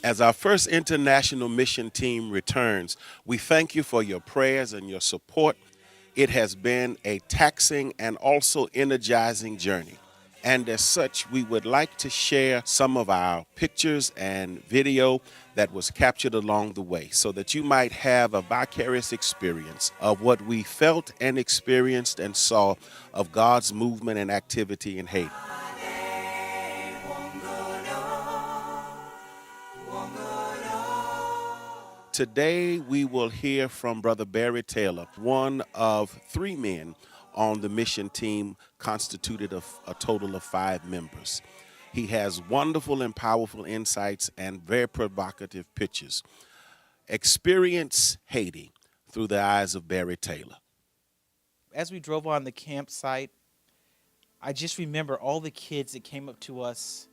As our first international mission team returns, we thank you for your prayers and your support. It has been a taxing and also energizing journey. And as such, we would like to share some of our pictures and video that was captured along the way so that you might have a vicarious experience of what we felt and experienced and saw of God's movement and activity in Haiti. Today, we will hear from Brother Barry Taylor, one of three men on the mission team constituted of a total of 5 members. He has wonderful and powerful insights and very provocative pictures. Experience Haiti through the eyes of Barry Taylor. As we drove on the campsite, I just remember all the kids that came up to us,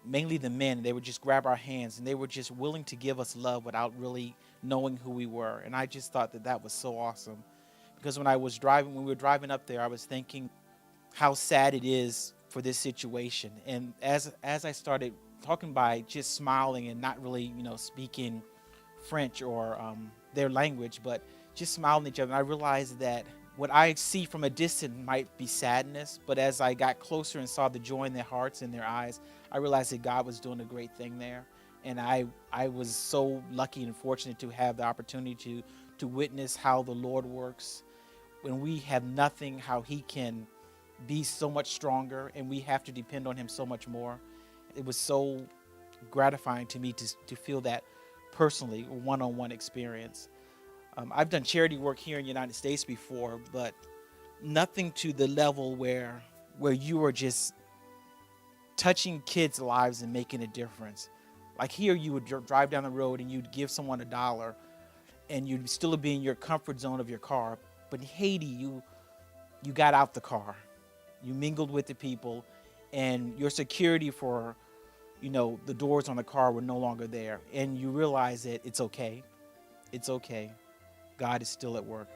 mainly the men. They would just grab our hands and they were just willing to give us love without really knowing who we were. And I just thought that that was so awesome. Because when we were driving up there, I was thinking how sad it is for this situation. And as I started talking by just smiling and not really, speaking French or their language, but just smiling at each other, I realized that what I see from a distance might be sadness, but as I got closer and saw the joy in their hearts and their eyes, I realized that God was doing a great thing there. And I was so lucky and fortunate to have the opportunity to witness how the Lord works. When we have nothing, how he can be so much stronger and we have to depend on him so much more. It was so gratifying to me to feel that personally, a one-on-one experience. I've done charity work here in the United States before, but nothing to the level where you are just touching kids' lives and making a difference. Like here, you would drive down the road and you'd give someone $1 and you'd still be in your comfort zone of your car. But in Haiti, you got out the car, you mingled with the people, and your security for, the doors on the car were no longer there. And you realize that it's okay. It's okay. God is still at work.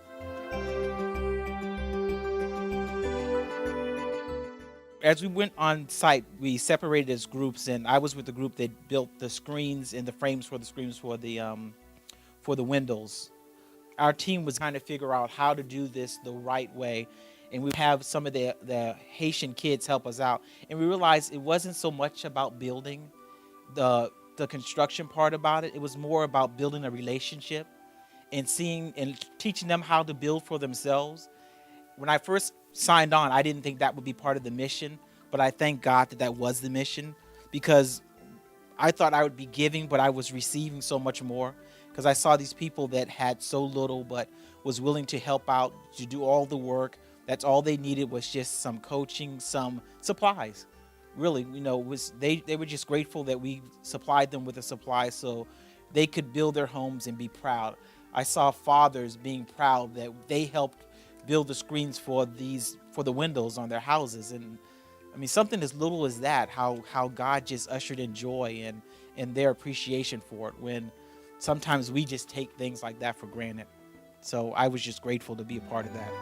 As we went on site, we separated as groups, and I was with the group that built the screens and the frames for the screens for the windows. Our team was trying to figure out how to do this the right way, and we have some of the Haitian kids help us out. And we realized it wasn't so much about building the construction part about it. It was more about building a relationship and seeing and teaching them how to build for themselves. When I first signed on, I didn't think that would be part of the mission, but I thank God that was the mission, because I thought I would be giving, but I was receiving so much more, because I saw these people that had so little but was willing to help out, to do all the work. That's all they needed was just some coaching, some supplies. Really, they were just grateful that we supplied them with the supplies so they could build their homes and be proud. I saw fathers being proud that they helped build the screens for the windows on their houses. And I mean, something as little as that, how God just ushered in joy and their appreciation for it, when sometimes we just take things like that for granted. So I was just grateful to be a part of that.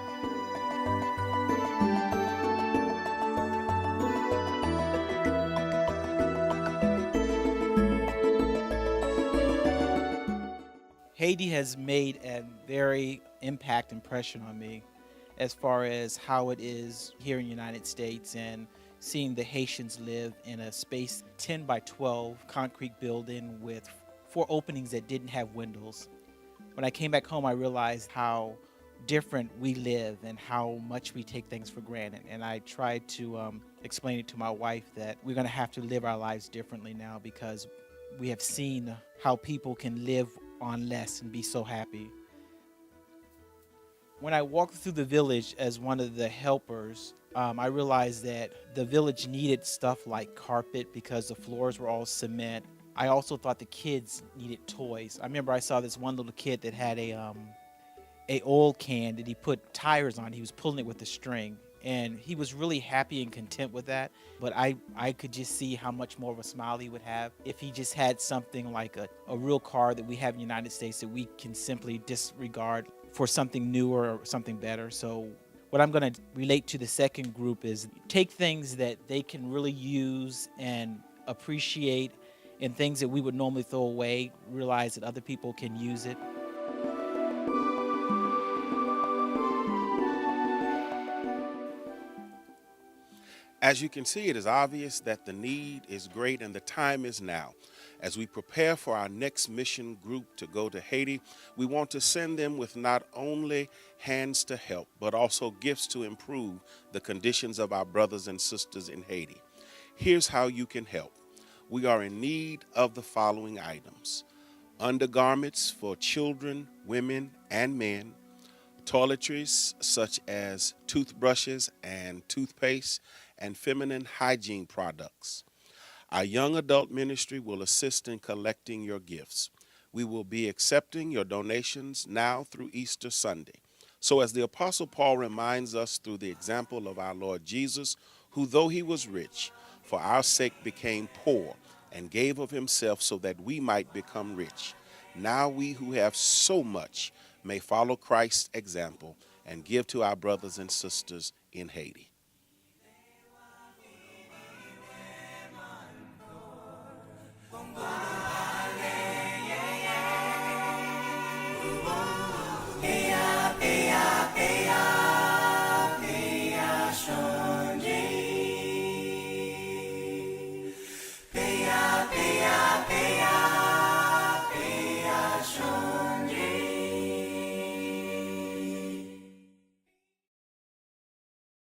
Haiti has made a very impact impression on me as far as how it is here in the United States, and seeing the Haitians live in a space 10 by 12 concrete building with 4 openings that didn't have windows. When I came back home, I realized how different we live and how much we take things for granted. And I tried to explain it to my wife that we're going to have to live our lives differently now, because we have seen how people can live on less and be so happy. When I walked through the village as one of the helpers, I realized that the village needed stuff like carpet because the floors were all cement. I also thought the kids needed toys. I remember I saw this one little kid that had a oil can that he put tires on. He was pulling it with a string, and he was really happy and content with that. But I could just see how much more of a smile he would have if he just had something like a real car that we have in the United States that we can simply disregard for something newer or something better. So what I'm going to relate to the second group is take things that they can really use and appreciate, and things that we would normally throw away, realize that other people can use it. As you can see, it is obvious that the need is great and the time is now. As we prepare for our next mission group to go to Haiti, we want to send them with not only hands to help, but also gifts to improve the conditions of our brothers and sisters in Haiti. Here's how you can help. We are in need of the following items: undergarments for children, women, and men, toiletries such as toothbrushes and toothpaste, and feminine hygiene products. Our young adult ministry will assist in collecting your gifts. We will be accepting your donations now through Easter Sunday. So, as the Apostle Paul reminds us through the example of our Lord Jesus, who, though he was rich, for our sake became poor and gave of himself so that we might become rich. Now we who have so much may follow Christ's example and give to our brothers and sisters in Haiti.